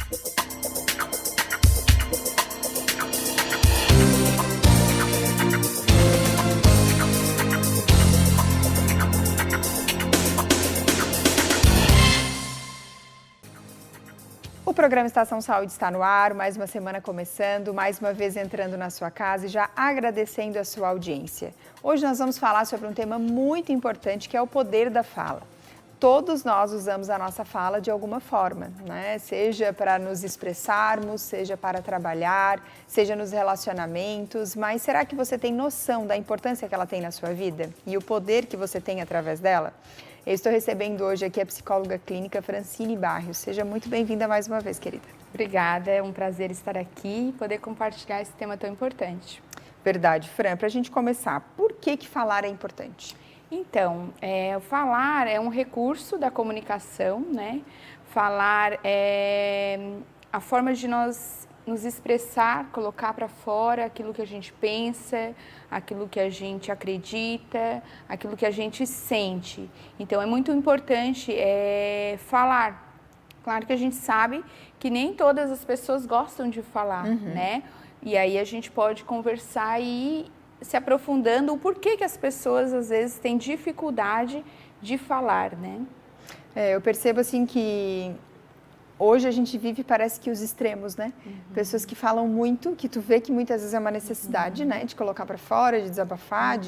O programa Estação Saúde está no ar, mais uma semana começando, mais uma vez entrando na sua casa e já agradecendo a sua audiência. Hoje nós vamos falar sobre um tema muito importante que é o poder da fala. Todos nós usamos a nossa fala de alguma forma, né? Seja para nos expressarmos, seja para trabalhar, seja nos relacionamentos, mas será que você tem noção da importância que ela tem na sua vida e o poder que você tem através dela? Eu estou recebendo hoje aqui a psicóloga clínica Francine Barrios. Seja muito bem-vinda mais uma vez, querida. Obrigada, é um prazer estar aqui e poder compartilhar esse tema tão importante. Verdade. Fran, para a gente começar, por que falar é importante? Então, falar é um recurso da comunicação, né? Falar é a forma de nós nos expressar, colocar para fora aquilo que a gente pensa, aquilo que a gente acredita, aquilo que a gente sente. Então, é muito importante falar. Claro que a gente sabe que nem todas as pessoas gostam de falar, né? E aí a gente pode conversar e se aprofundando o porquê que as pessoas às vezes têm dificuldade de falar, né? Eu percebo assim que hoje a gente vive, parece que os extremos, né? Pessoas que falam muito, que tu vê que muitas vezes é uma necessidade, né? De colocar para fora, de desabafar,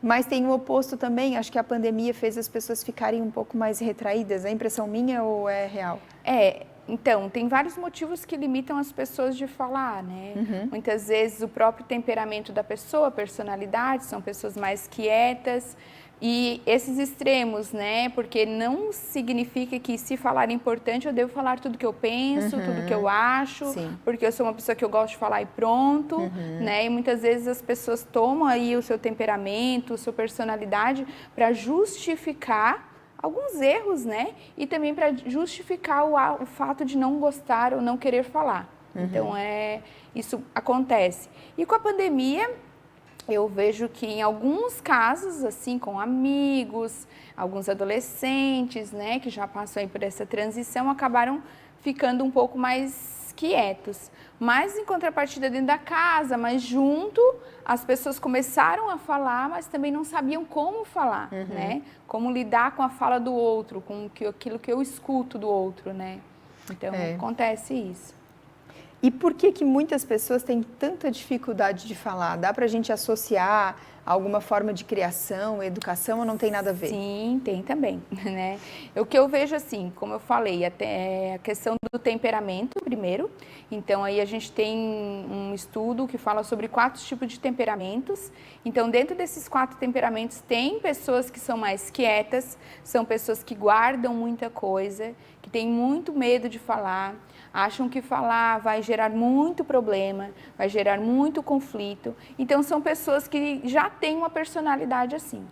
mas tem o oposto também. Acho que a pandemia fez as pessoas ficarem um pouco mais retraídas. É impressão minha ou é real? Então, tem vários motivos que limitam as pessoas de falar, né? Muitas vezes o próprio temperamento da pessoa, a personalidade, são pessoas mais quietas. E esses extremos, né? Porque não significa que se falar é importante, eu devo falar tudo que eu penso, tudo que eu acho, porque eu sou uma pessoa que eu gosto de falar e pronto, né? E muitas vezes as pessoas tomam aí o seu temperamento, a sua personalidade para justificar alguns erros, né? E também para justificar o fato de não gostar ou não querer falar. Então, isso acontece. E com a pandemia, eu vejo que em alguns casos, assim, com amigos, alguns adolescentes, né, que já passam aí por essa transição, acabaram ficando um pouco mais quietos. Mas em contrapartida dentro da casa, mas junto, as pessoas começaram a falar, mas também não sabiam como falar, né? Como lidar com a fala do outro, com aquilo que eu escuto do outro, né? Então, acontece isso. E por que muitas pessoas têm tanta dificuldade de falar? Dá para a gente associar alguma forma de criação, educação, ou não tem nada a ver? Sim, tem também, né? O que eu vejo assim, como eu falei, até a questão do temperamento primeiro. Então, aí a gente tem um estudo que fala sobre 4 tipos de temperamentos. Então, dentro desses 4 temperamentos, tem pessoas que são mais quietas, são pessoas que guardam muita coisa, que têm muito medo de falar, acham que falar vai gerar muito problema, vai gerar muito conflito. Então, são pessoas que já têm uma personalidade assim.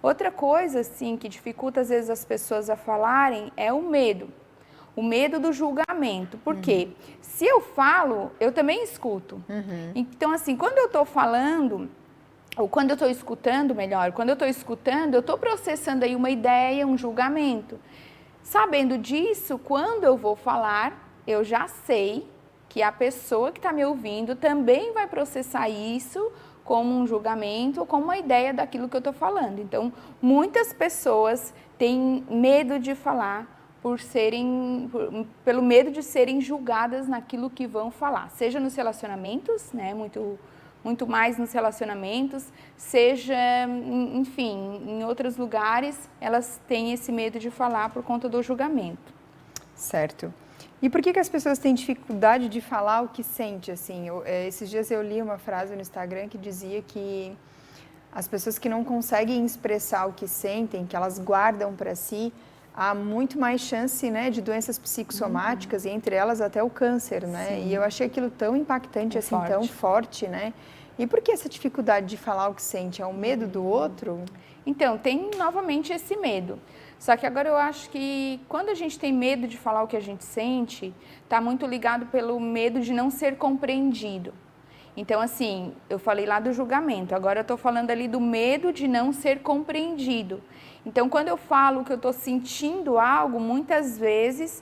Outra coisa, assim, que dificulta às vezes as pessoas a falarem é o medo. O medo do julgamento. Por quê? Se eu falo, eu também escuto. Então, assim, quando eu estou falando, ou quando eu estou escutando, melhor, quando eu estou escutando, eu estou processando aí uma ideia, um julgamento. Sabendo disso, quando eu vou falar, eu já sei que a pessoa que está me ouvindo também vai processar isso como um julgamento ou como uma ideia daquilo que eu estou falando. Então, muitas pessoas têm medo de falar pelo medo de serem julgadas naquilo que vão falar. Seja nos relacionamentos, né, muito mais nos relacionamentos, seja, enfim, em outros lugares, elas têm esse medo de falar por conta do julgamento. Certo. E por que as pessoas têm dificuldade de falar o que sente, assim? Esses dias eu li uma frase no Instagram que dizia que as pessoas que não conseguem expressar o que sentem, que elas guardam para si, há muito mais chance, né, de doenças psicossomáticas, e entre elas até o câncer, né? Sim. E eu achei aquilo tão impactante, assim, tão forte, né? E por que essa dificuldade de falar o que sente? É o medo do outro? Então, tem novamente esse medo. Só que agora eu acho que quando a gente tem medo de falar o que a gente sente, está muito ligado pelo medo de não ser compreendido. Então, assim, eu falei lá do julgamento, agora eu estou falando ali do medo de não ser compreendido. Então, quando eu falo que eu estou sentindo algo, muitas vezes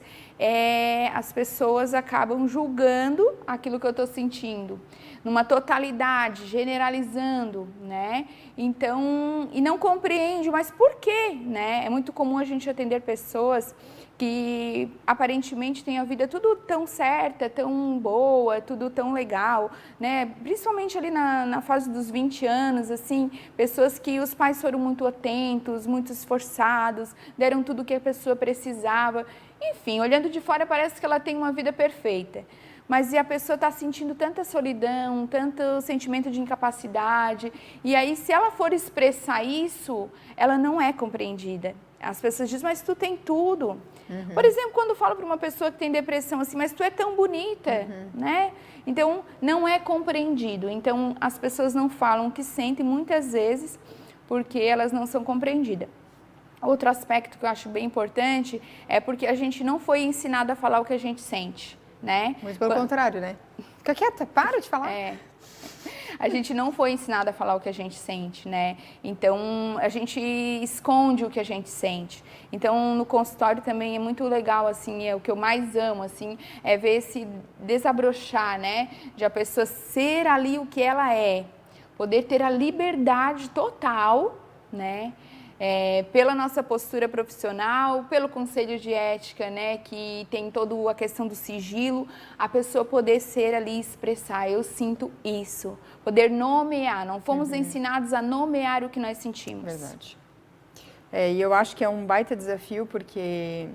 as pessoas acabam julgando aquilo que eu estou sentindo, numa totalidade, generalizando, né? Então, e não compreende, mas por quê, né? É muito comum a gente atender pessoas que aparentemente têm a vida tudo tão certa, tão boa, tudo tão legal, né? Principalmente ali na fase dos 20 anos, assim, pessoas que os pais foram muito atentos, muito esforçados, deram tudo o que a pessoa precisava. Enfim, olhando de fora parece que ela tem uma vida perfeita. Mas e a pessoa está sentindo tanta solidão, tanto sentimento de incapacidade, e aí se ela for expressar isso, ela não é compreendida. As pessoas dizem, mas tu tem tudo. Por exemplo, quando eu falo para uma pessoa que tem depressão assim, mas tu é tão bonita, né? Então, não é compreendido. Então, as pessoas não falam o que sentem muitas vezes porque elas não são compreendidas. Outro aspecto que eu acho bem importante é porque a gente não foi ensinado a falar o que a gente sente, né? Muito pelo contrário, né? Fica quieta, para de falar. A gente não foi ensinado a falar o que a gente sente, né? Então, a gente esconde o que a gente sente. Então, no consultório também é muito legal, assim, é o que eu mais amo, assim, é ver esse desabrochar, né? De a pessoa ser ali o que ela é, poder ter a liberdade total, né? Pela nossa postura profissional, pelo conselho de ética, né, que tem toda a questão do sigilo, a pessoa poder ser ali e expressar, eu sinto isso, poder nomear, não fomos ensinados a nomear o que nós sentimos. Verdade. E eu acho que é um baita desafio, porque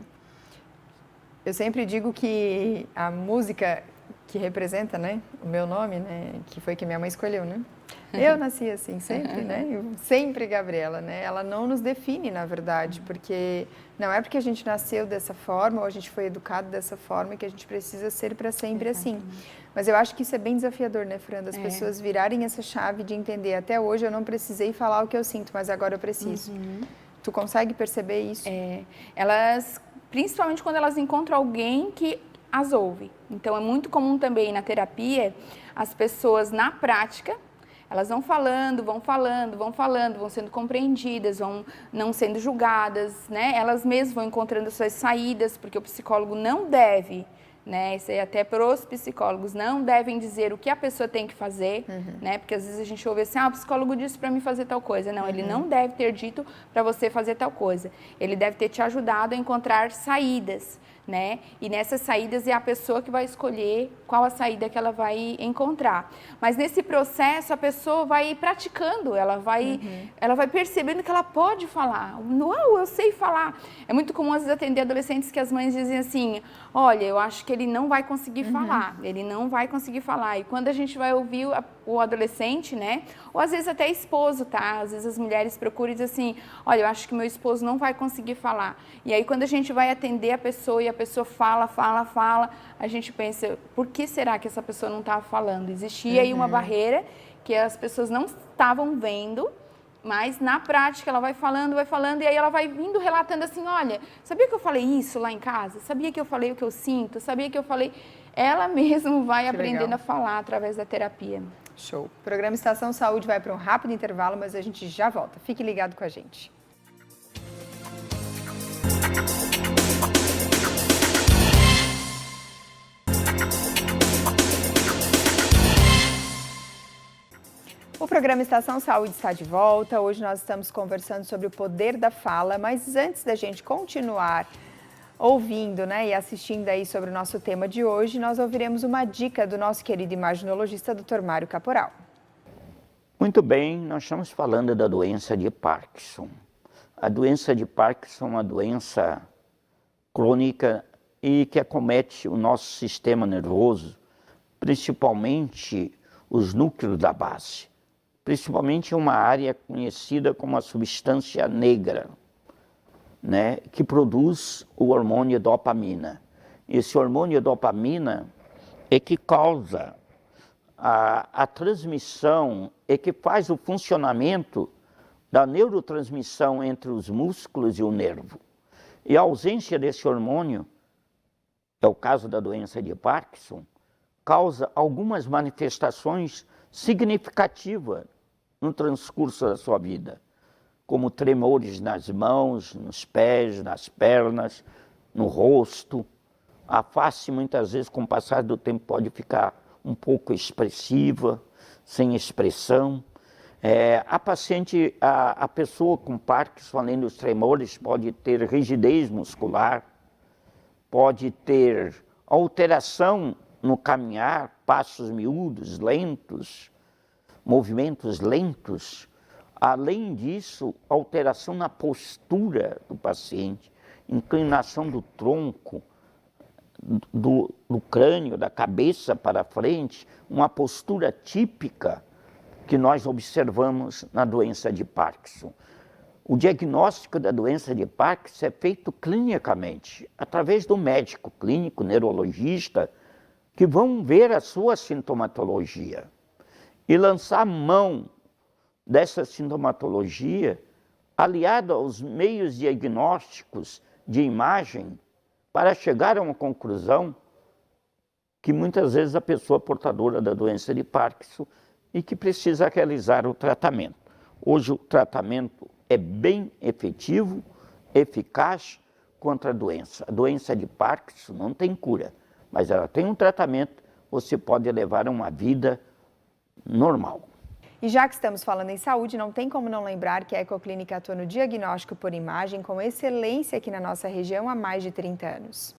eu sempre digo que a música que representa, né, o meu nome, né, que foi que minha mãe escolheu, né? Eu nasci assim, sempre, né? Sempre Gabriela, né? Ela não nos define, na verdade, porque não é porque a gente nasceu dessa forma ou a gente foi educado dessa forma que a gente precisa ser para sempre assim. Mas eu acho que isso é bem desafiador, né, Fran? As pessoas virarem essa chave de entender, até hoje eu não precisei falar o que eu sinto, mas agora eu preciso. Tu consegue perceber isso? Elas, principalmente quando elas encontram alguém que as ouve. Então, é muito comum também na terapia, as pessoas na prática, elas vão falando, vão sendo compreendidas, vão não sendo julgadas, né? Elas mesmas vão encontrando suas saídas, porque o psicólogo não deve, né? Isso aí até para os psicólogos, não devem dizer o que a pessoa tem que fazer, né? Porque às vezes a gente ouve assim, o psicólogo disse para mim fazer tal coisa. Não, ele não deve ter dito para você fazer tal coisa. Ele deve ter te ajudado a encontrar saídas, né? E nessas saídas é a pessoa que vai escolher qual a saída que ela vai encontrar. Mas nesse processo a pessoa vai praticando, ela vai percebendo que ela pode falar. Não, eu sei falar. É muito comum às vezes atender adolescentes que as mães dizem assim, olha, eu acho que ele não vai conseguir falar, ele não vai conseguir falar. E quando a gente vai ouvir o adolescente, né? Ou às vezes até esposo, tá? Às vezes as mulheres procuram e dizem assim, olha, eu acho que meu esposo não vai conseguir falar. E aí quando a gente vai atender a pessoa e a pessoa fala, a gente pensa, por que será que essa pessoa não estava falando? Existia aí uma barreira que as pessoas não estavam vendo, mas na prática ela vai falando, e aí ela vai vindo relatando assim, olha, sabia que eu falei isso lá em casa? Sabia que eu falei o que eu sinto? Sabia que eu falei... Ela mesma vai aprendendo a falar através da terapia. Show. O programa Estação Saúde vai para um rápido intervalo, mas a gente já volta. Fique ligado com a gente. O programa Estação Saúde está de volta. Hoje nós estamos conversando sobre o poder da fala, mas antes da gente continuar ouvindo, né, e assistindo aí sobre o nosso tema de hoje, nós ouviremos uma dica do nosso querido imaginologista, Dr. Mário Caporal. Muito bem, nós estamos falando da doença de Parkinson. A doença de Parkinson é uma doença crônica e que acomete o nosso sistema nervoso, principalmente os núcleos da base, principalmente uma área conhecida como a substância negra, né, que produz o hormônio dopamina. Esse hormônio dopamina é que causa a transmissão, é que faz o funcionamento da neurotransmissão entre os músculos e o nervo. E a ausência desse hormônio, é o caso da doença de Parkinson, causa algumas manifestações significativas no transcurso da sua vida, como tremores nas mãos, nos pés, nas pernas, no rosto, A face, muitas vezes, com o passar do tempo, pode ficar um pouco expressiva, sem expressão. A pessoa com Parkinson, além dos tremores, pode ter rigidez muscular, pode ter alteração no caminhar, passos miúdos, lentos, movimentos lentos. Além disso, alteração na postura do paciente, inclinação do tronco, do crânio, da cabeça para frente, uma postura típica que nós observamos na doença de Parkinson. O diagnóstico da doença de Parkinson é feito clinicamente, através do médico clínico, neurologista, que vão ver a sua sintomatologia e lançar mão dessa sintomatologia, aliado aos meios diagnósticos de imagem, para chegar a uma conclusão que muitas vezes a pessoa portadora da doença de Parkinson e que precisa realizar o tratamento. Hoje o tratamento é bem efetivo, eficaz contra a doença. A doença de Parkinson não tem cura, mas ela tem um tratamento, você pode levar uma vida normal. E já que estamos falando em saúde, não tem como não lembrar que a Ecoclínica atua no diagnóstico por imagem com excelência aqui na nossa região há mais de 30 anos.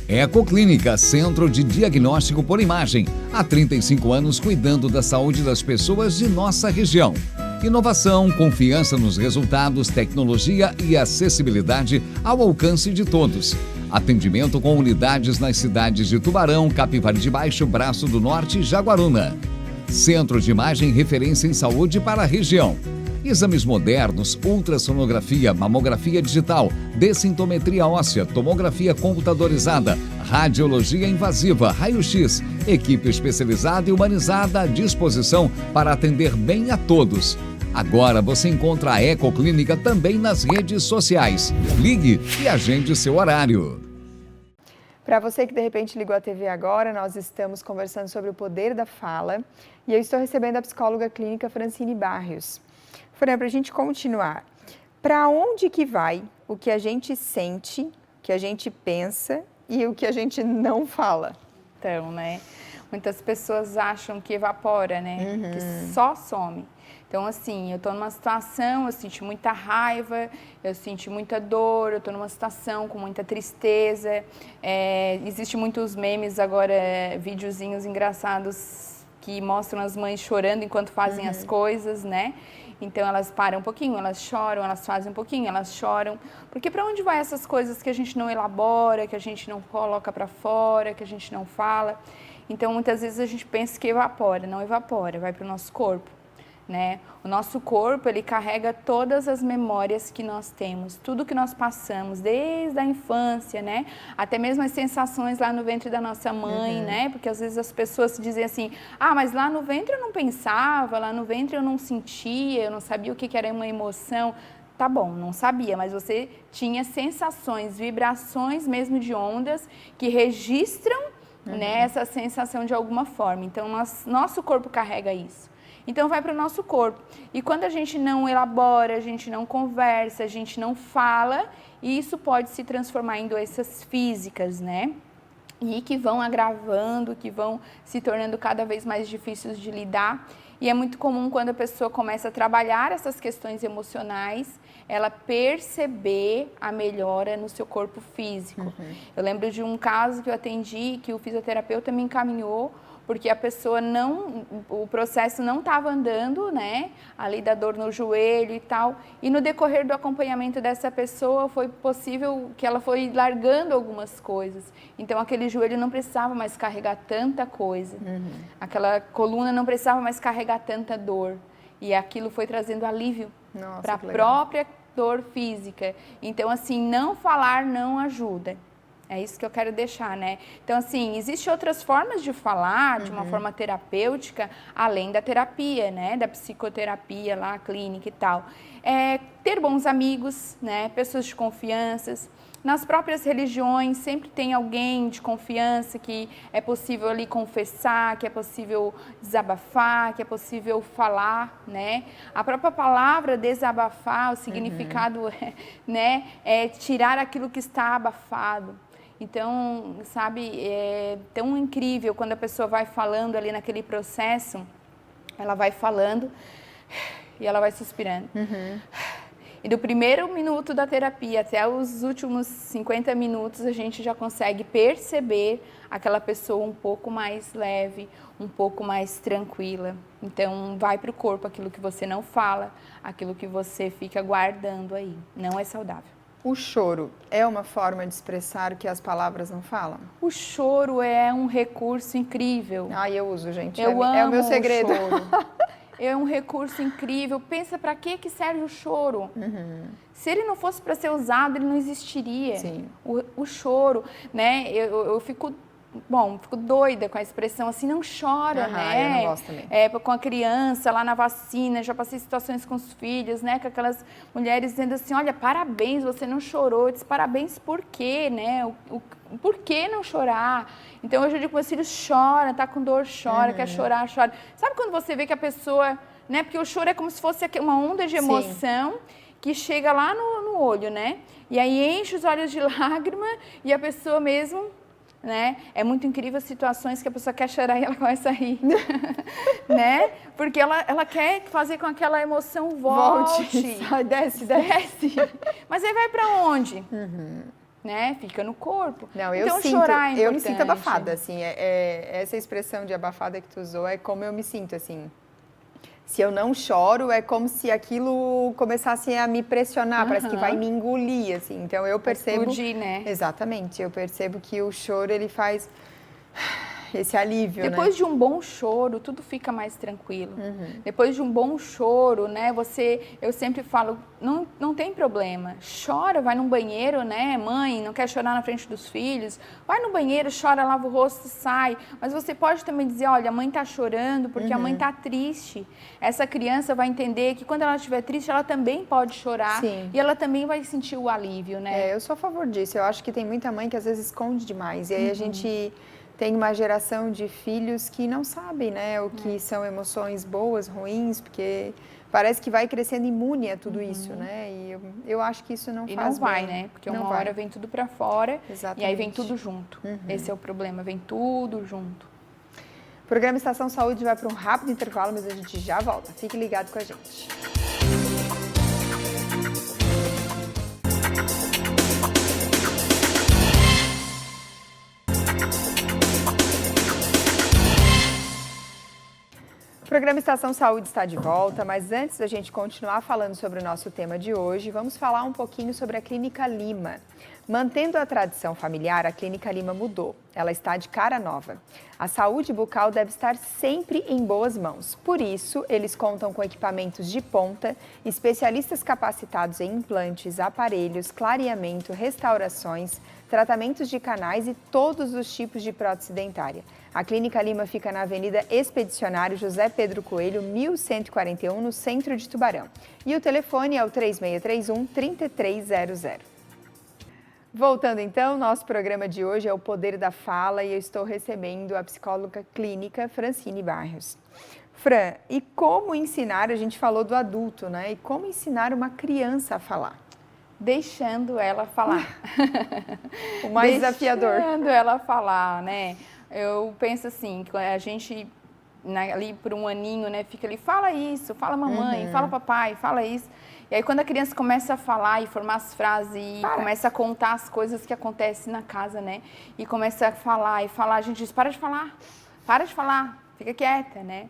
Ecoclínica, Centro de Diagnóstico por Imagem. Há 35 anos cuidando da saúde das pessoas de nossa região. Inovação, confiança nos resultados, tecnologia e acessibilidade ao alcance de todos. Atendimento com unidades nas cidades de Tubarão, Capivari de Baixo, Braço do Norte e Jaguaruna. Centro de Imagem referência em saúde para a região. Exames modernos, ultrassonografia, mamografia digital, dessintometria óssea, tomografia computadorizada, radiologia invasiva, raio-x, equipe especializada e humanizada à disposição para atender bem a todos. Agora você encontra a Ecoclínica também nas redes sociais. Ligue e agende seu horário. Para você que de repente ligou a TV agora, nós estamos conversando sobre o poder da fala e eu estou recebendo a psicóloga clínica Francine Barrios. Fran, para a gente continuar, para onde que vai o que a gente sente, o que a gente pensa e o que a gente não fala? Então, né, muitas pessoas acham que evapora, né, que só some. Então, assim, eu estou numa situação, eu senti muita raiva, eu senti muita dor, eu estou numa situação com muita tristeza. Existem muitos memes agora, videozinhos engraçados que mostram as mães chorando enquanto fazem as coisas, né? Então, elas param um pouquinho, elas choram, elas fazem um pouquinho, elas choram. Porque para onde vai essas coisas que a gente não elabora, que a gente não coloca para fora, que a gente não fala? Então, muitas vezes a gente pensa que evapora, não evapora, vai para o nosso corpo. Né? O nosso corpo, ele carrega todas as memórias que nós temos, tudo que nós passamos, desde a infância, né? Até mesmo as sensações lá no ventre da nossa mãe, né? Porque às vezes as pessoas dizem assim, mas lá no ventre eu não pensava, lá no ventre eu não sentia, eu não sabia o que era uma emoção. Tá bom, não sabia, mas você tinha sensações, vibrações mesmo de ondas que registram né, essa sensação de alguma forma. Então, nosso corpo carrega isso. Então, vai para o nosso corpo. E quando a gente não elabora, a gente não conversa, a gente não fala, isso pode se transformar em doenças físicas, né? E que vão agravando, que vão se tornando cada vez mais difíceis de lidar. E é muito comum quando a pessoa começa a trabalhar essas questões emocionais, ela perceber a melhora no seu corpo físico. Eu lembro de um caso que eu atendi, que o fisioterapeuta me encaminhou, porque a pessoa o processo não estava andando, né, ali da dor no joelho e tal, e no decorrer do acompanhamento dessa pessoa foi possível que ela foi largando algumas coisas, então aquele joelho não precisava mais carregar tanta coisa, aquela coluna não precisava mais carregar tanta dor, e aquilo foi trazendo alívio para a própria dor física. Então, assim, não falar não ajuda. É isso que eu quero deixar, né? Então, assim, existem outras formas de falar, de uma forma terapêutica, além da terapia, né? Da psicoterapia lá, clínica e tal. Ter bons amigos, né? Pessoas de confiança. Nas próprias religiões, sempre tem alguém de confiança que é possível ali confessar, que é possível desabafar, que é possível falar, né? A própria palavra desabafar, o significado né? É tirar aquilo que está abafado. Então, sabe, é tão incrível quando a pessoa vai falando ali naquele processo, ela vai falando e ela vai suspirando. E do primeiro minuto da terapia até os últimos 50 minutos, a gente já consegue perceber aquela pessoa um pouco mais leve, um pouco mais tranquila. Então, vai para o corpo aquilo que você não fala, aquilo que você fica guardando aí. Não é saudável. O choro é uma forma de expressar o que as palavras não falam? O choro é um recurso incrível. Eu uso, gente. Eu amo é o meu segredo. O choro. É um recurso incrível. Pensa para que serve o choro. Se ele não fosse para ser usado, ele não existiria. Sim. O choro, né? Eu fico doida com a expressão assim, não chora, né? Eu não gosto também. Com a criança lá na vacina, já passei situações com os filhos, né? Com aquelas mulheres dizendo assim, olha, parabéns, você não chorou. Eu disse, parabéns por quê, né? Por que não chorar? Então, hoje eu digo que meus filhos choram, tá com dor, chora, quer chorar, chora. Sabe quando você vê que a pessoa, né? Porque o choro é como se fosse uma onda de emoção que chega lá no olho, né? E aí enche os olhos de lágrima e a pessoa mesmo... Né? É muito incrível as situações que a pessoa quer chorar e ela começa a rir, né? Porque ela quer fazer com que aquela emoção volte. Desce. Mas aí vai para onde? Né? Fica no corpo. Não, então, chorar é importante. Eu me sinto abafada, assim, essa expressão de abafada que tu usou é como eu me sinto, assim. Se eu não choro, é como se aquilo começasse a me pressionar, parece que vai me engolir, assim. Então, eu percebo... Explodir, né? Exatamente. Eu percebo que o choro, ele faz esse alívio, Depois de um bom choro, tudo fica mais tranquilo. Depois de um bom choro, né? Eu sempre falo, não tem problema. Chora, vai num banheiro, né? Mãe, não quer chorar na frente dos filhos. Vai no banheiro, chora, lava o rosto, sai. Mas você pode também dizer, olha, a mãe tá chorando porque a mãe tá triste. Essa criança vai entender que quando ela estiver triste, ela também pode chorar. Sim. E ela também vai sentir o alívio, né? Eu sou a favor disso. Eu acho que tem muita mãe que às vezes esconde demais. E aí a gente... Tem uma geração de filhos que não sabem, né, o que são emoções boas, ruins, porque parece que vai crescendo imune a tudo isso, né? E eu acho que isso não faz bem. E não vai, né? Porque uma hora vem tudo para fora. Exatamente. E aí vem tudo junto. Esse é o problema, vem tudo junto. O programa Estação Saúde vai para um rápido intervalo, mas a gente já volta. Fique ligado com a gente. O programa Estação Saúde está de volta, mas antes da gente continuar falando sobre o nosso tema de hoje, vamos falar um pouquinho sobre a Clínica Lima. Mantendo a tradição familiar, a Clínica Lima mudou. Ela está de cara nova. A saúde bucal deve estar sempre em boas mãos. Por isso, eles contam com equipamentos de ponta, especialistas capacitados em implantes, aparelhos, clareamento, restaurações, tratamentos de canais e todos os tipos de prótese dentária. A Clínica Lima fica na Avenida Expedicionário José Pedro Coelho, 1141, no centro de Tubarão. E o telefone é o 3631-3300. Voltando então, nosso programa de hoje é o Poder da Fala e eu estou recebendo a psicóloga clínica Francine Barros. Fran, e como ensinar, a gente falou do adulto, né? E como ensinar uma criança a falar? Deixando ela falar. O mais desafiador. Deixando ela falar, né? Eu penso assim, a gente ali por um aninho, né, fica ali, fala isso, fala mamãe, fala papai, fala isso. E aí quando a criança começa a falar e formar as frases e começa a contar as coisas que acontecem na casa, né? E começa a falar, a gente diz, para de falar, fica quieta, né?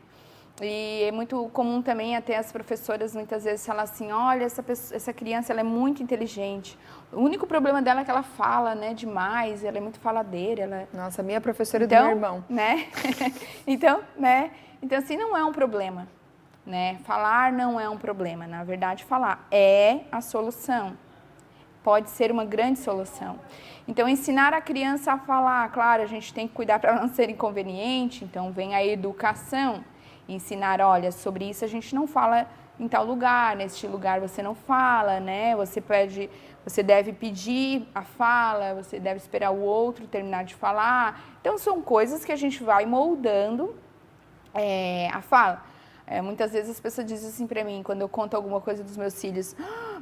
E é muito comum também até as professoras muitas vezes falar assim, olha, essa criança ela é muito inteligente. O único problema dela é que ela fala, né, demais, ela é muito faladeira. Ela... Nossa, minha professora do meu irmão. Né? Então, assim, não é um problema, né? Falar não é um problema. Na verdade, falar é a solução. Pode ser uma grande solução. Então, ensinar a criança a falar, claro, a gente tem que cuidar para não ser inconveniente, então vem a educação. Ensinar, olha, sobre isso a gente não fala em tal lugar, neste lugar você não fala, né? Você deve pedir a fala, você deve esperar o outro terminar de falar. Então, são coisas que a gente vai moldando a fala. Muitas vezes as pessoas dizem assim para mim, quando eu conto alguma coisa dos meus filhos,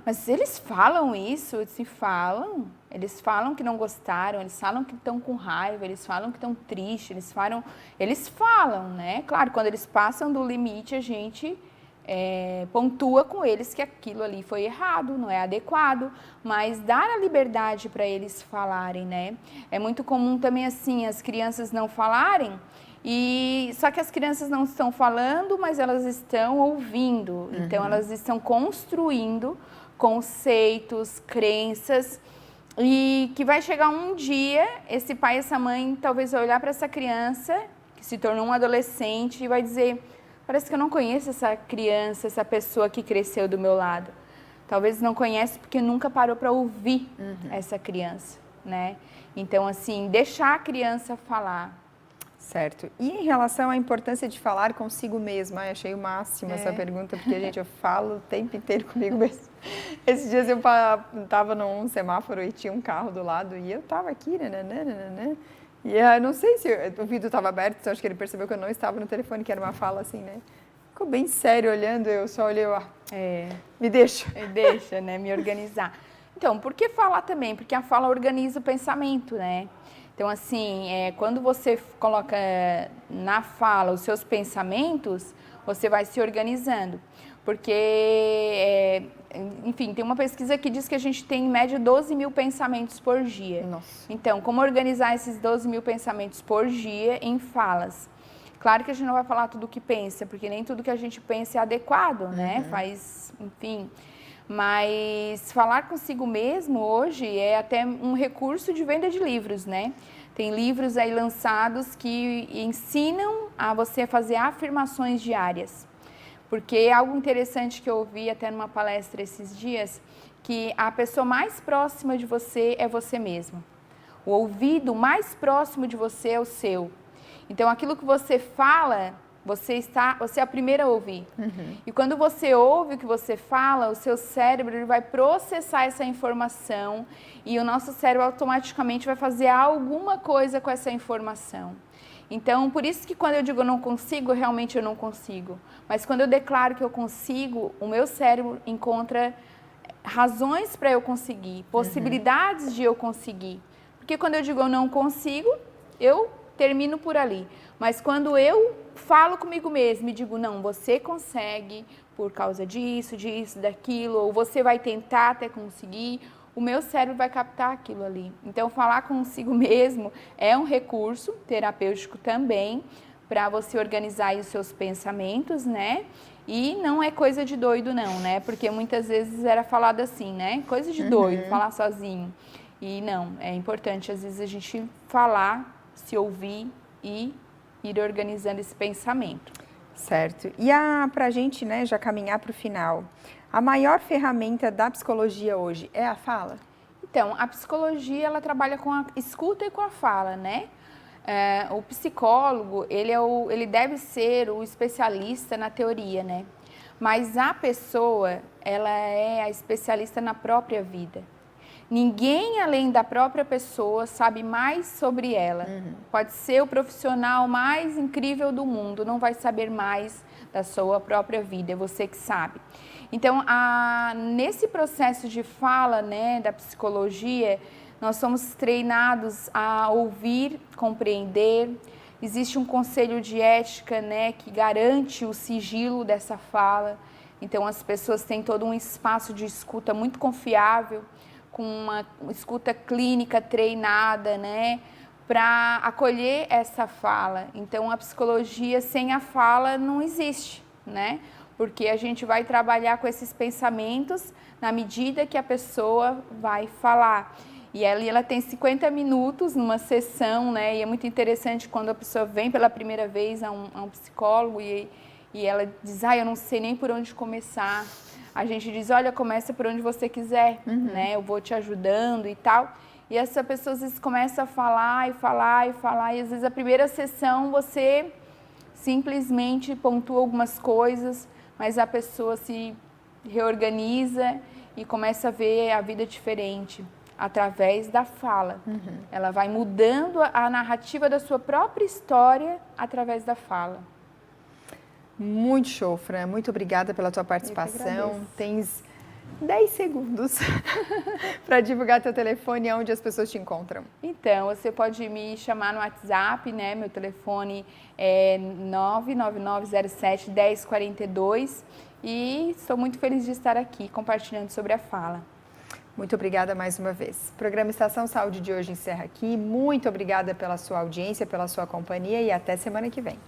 mas eles falam isso? Eu disse, falam. Eles falam que não gostaram, eles falam que estão com raiva, eles falam que estão tristes, eles falam, né? Claro, quando eles passam do limite, a gente pontua com eles que aquilo ali foi errado, não é adequado, mas dar a liberdade para eles falarem, né? É muito comum também, assim, as crianças não falarem, só que as crianças não estão falando, mas elas estão ouvindo. Então, elas estão construindo conceitos, crenças, e que vai chegar um dia, esse pai e essa mãe talvez vai olhar para essa criança, que se tornou um adolescente, e vai dizer, parece que eu não conheço essa criança, essa pessoa que cresceu do meu lado. Talvez não conhece porque nunca parou para ouvir essa criança, né? Então, assim, deixar a criança falar. Certo. E em relação à importância de falar consigo mesma? Eu achei o máximo essa pergunta, porque, gente, eu falo o tempo inteiro comigo mesmo. Esses dias eu estava num semáforo e tinha um carro do lado e eu estava aqui, né? E eu não sei se o vidro estava aberto, então acho que ele percebeu que eu não estava no telefone, que era uma fala assim, né? Ficou bem sério olhando, eu só olhei, me deixa. Deixa, né? Me organizar. Então, por que falar também? Porque a fala organiza o pensamento, né? Então, assim, quando você coloca na fala os seus pensamentos, você vai se organizando. Porque, enfim, tem uma pesquisa que diz que a gente tem, em média, 12 mil pensamentos por dia. Nossa. Então, como organizar esses 12 mil pensamentos por dia em falas? Claro que a gente não vai falar tudo o que pensa, porque nem tudo que a gente pensa é adequado, né? Enfim... Mas falar consigo mesmo hoje é até um recurso de venda de livros, né? Tem livros aí lançados que ensinam a você fazer afirmações diárias. Porque algo interessante que eu ouvi até numa palestra esses dias, que a pessoa mais próxima de você é você mesmo. O ouvido mais próximo de você é o seu. Então, aquilo que você fala... Você é a primeira a ouvir. E quando você ouve o que você fala, o seu cérebro ele vai processar essa informação e o nosso cérebro automaticamente vai fazer alguma coisa com essa informação. Então, por isso que quando eu digo eu não consigo, realmente eu não consigo. Mas quando eu declaro que eu consigo, o meu cérebro encontra razões para eu conseguir, possibilidades de eu conseguir. Porque quando eu digo eu não consigo, eu termino por ali. Mas quando eu falo comigo mesma e digo, não, você consegue por causa disso, daquilo, ou você vai tentar até conseguir, o meu cérebro vai captar aquilo ali. Então, falar consigo mesmo é um recurso terapêutico também para você organizar aí os seus pensamentos, né? E não é coisa de doido não, né? Porque muitas vezes era falado assim, né? Coisa de doido, falar sozinho. E não, é importante às vezes a gente falar, se ouvir e ir organizando esse pensamento. Certo. E para a gente, né, já caminhar para o final, a maior ferramenta da psicologia hoje é a fala? Então, a psicologia, ela trabalha com a escuta e com a fala, né? O psicólogo, ele deve ser o especialista na teoria, né? Mas a pessoa, ela é a especialista na própria vida. Ninguém, além da própria pessoa, sabe mais sobre ela. Pode ser o profissional mais incrível do mundo, não vai saber mais da sua própria vida, é você que sabe. Então, nesse processo de fala, né, da psicologia, nós somos treinados a ouvir, compreender. Existe um conselho de ética, né, que garante o sigilo dessa fala. Então, as pessoas têm todo um espaço de escuta muito confiável, com uma escuta clínica treinada, né, para acolher essa fala. Então, a psicologia sem a fala não existe, né, porque a gente vai trabalhar com esses pensamentos na medida que a pessoa vai falar. E ela tem 50 minutos numa sessão, né, e é muito interessante quando a pessoa vem pela primeira vez a um psicólogo e ela diz, eu não sei nem por onde começar. A gente diz, olha, começa por onde você quiser, né? Eu vou te ajudando e tal. E essa pessoa às vezes começa a falar, e às vezes a primeira sessão você simplesmente pontua algumas coisas, mas a pessoa se reorganiza e começa a ver a vida diferente através da fala. Ela vai mudando a narrativa da sua própria história através da fala. Muito show, Fran. Muito obrigada pela tua participação. Tens 10 segundos para divulgar teu telefone e onde as pessoas te encontram. Então, você pode me chamar no WhatsApp, né? Meu telefone é 99907-1042 e estou muito feliz de estar aqui compartilhando sobre a fala. Muito obrigada mais uma vez. O programa Estação Saúde de hoje encerra aqui. Muito obrigada pela sua audiência, pela sua companhia e até semana que vem.